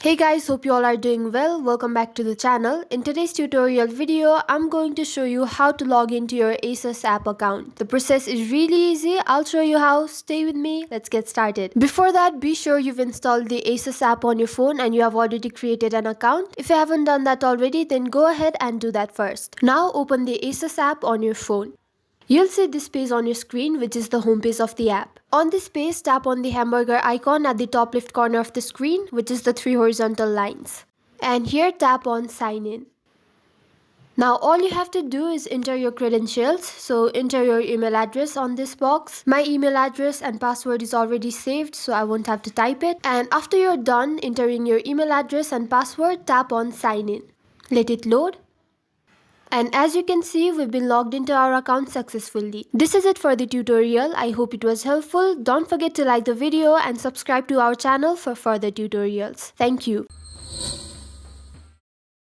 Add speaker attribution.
Speaker 1: Hey guys, hope you all are doing well. Welcome back to the channel. In today's tutorial video, I'm going to show you how to log into your ASOS app account. The process is really easy. I'll show you how. Stay with me. Let's get started. Before that, be sure you've installed the ASOS app on your phone and you have already created an account. If you haven't done that already, then go ahead and do that first. Now open the ASOS app on your phone. You'll see this page on your screen, which is the home page of the app. On this page, tap on the hamburger icon at the top left corner of the screen, which is the 3 horizontal lines. And here tap on sign in. Now all you have to do is enter your credentials. So enter your email address on this box. My email address and password is already saved, so I won't have to type it. And after you're done entering your email address and password, tap on sign in. Let it load. And as you can see, we've been logged into our account successfully. This is it for the tutorial. I hope it was helpful. Don't forget to like the video and subscribe to our channel for further tutorials. Thank you.